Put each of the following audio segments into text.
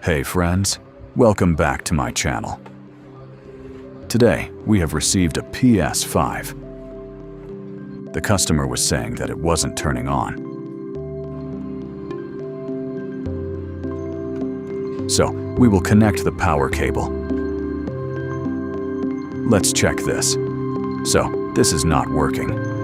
Hey friends, welcome back to my channel. Today, we have received a PS5. The customer was saying that it wasn't turning on. So, we will connect the power cable. Let's check this. So, this is not working.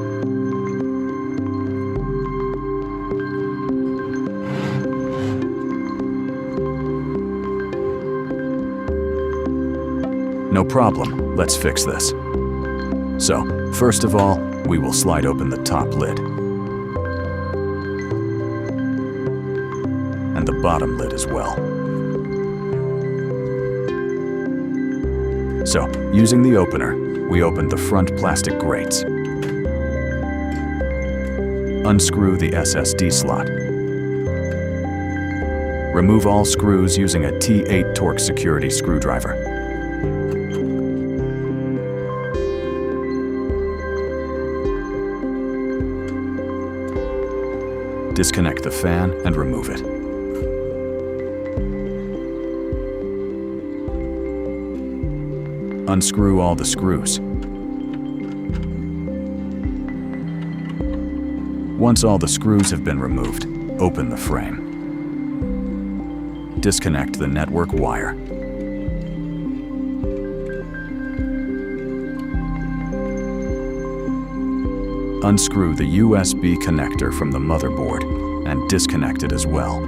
No problem, let's fix this. So, first of all, we will slide open the top lid. And the bottom lid as well. So, using the opener, we open the front plastic grates. Unscrew the SSD slot. Remove all screws using a T8 Torx security screwdriver. Disconnect the fan and remove it. Unscrew all the screws. Once all the screws have been removed, open the frame. Disconnect the network wire. Unscrew the USB connector from the motherboard and disconnect it as well.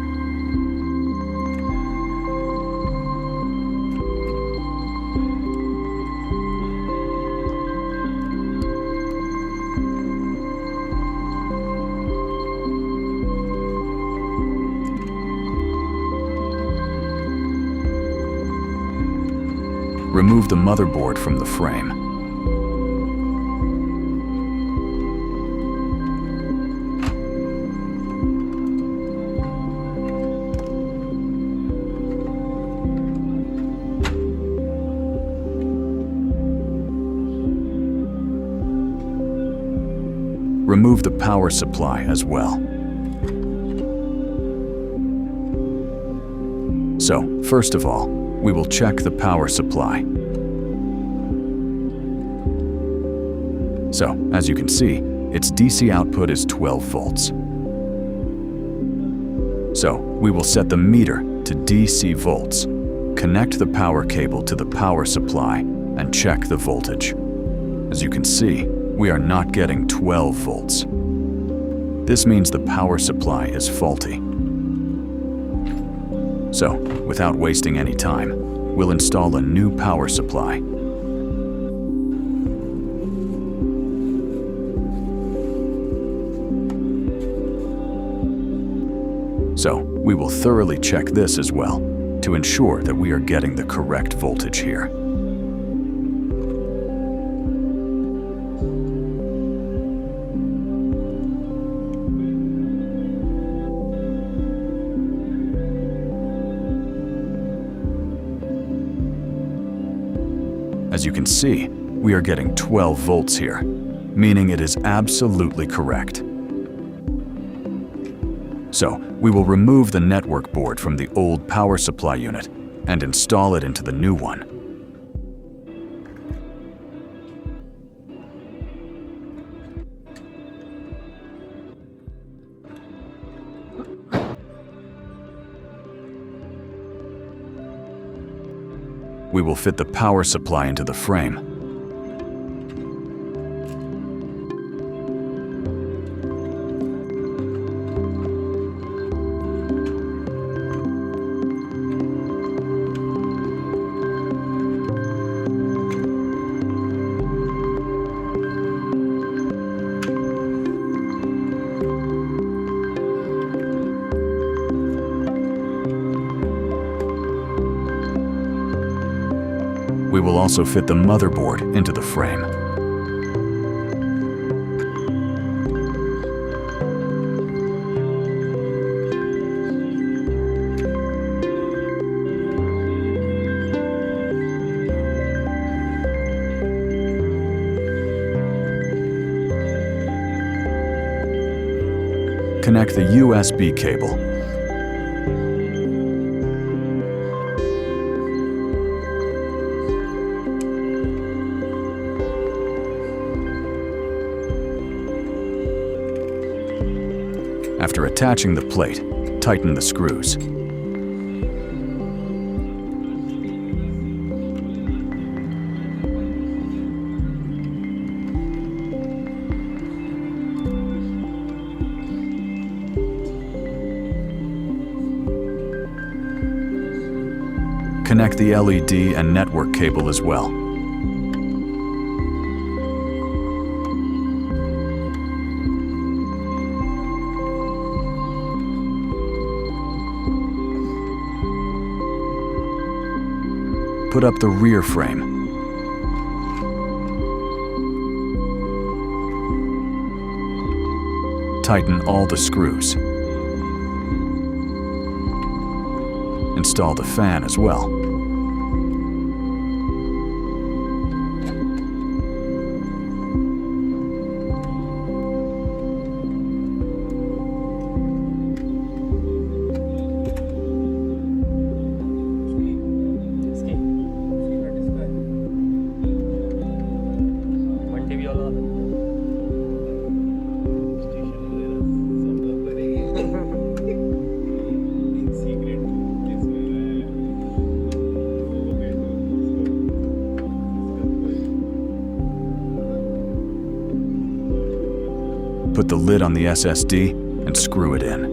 Remove the motherboard from the frame. Remove the power supply as well. So, first of all, we will check the power supply. So, as you can see, its DC output is 12 volts. So, we will set the meter to DC volts, connect the power cable to the power supply, and check the voltage. As you can see, we are not getting 12 volts. This means the power supply is faulty. So, without wasting any time, we'll install a new power supply. So, we will thoroughly check this as well to ensure that we are getting the correct voltage here. As you can see, we are getting 12 volts here, meaning it is absolutely correct. So, we will remove the network board from the old power supply unit and install it into the new one. We will fit the power supply into the frame. We will also fit the motherboard into the frame. Connect the USB cable. After attaching the plate, tighten the screws. Connect the LED and network cable as well. Put up the rear frame. Tighten all the screws. Install the fan as well. Put the lid on the SSD and screw it in.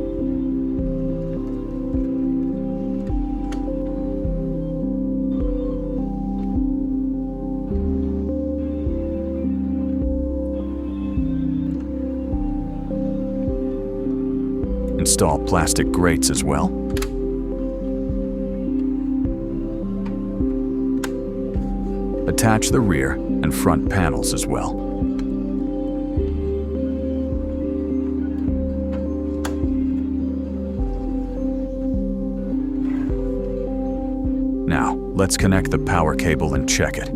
Install plastic grates as well. Attach the rear and front panels as well. Now, let's connect the power cable and check it.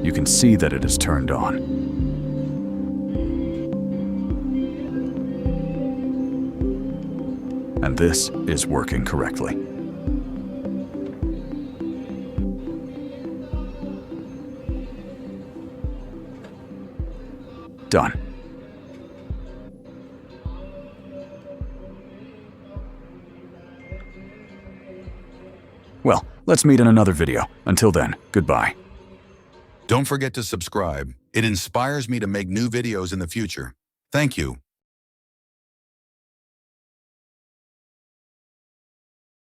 You can see that it is turned on. And this is working correctly. Done. Well, let's meet in another video. Until then, goodbye. Don't forget to subscribe. It inspires me to make new videos in the future. Thank you.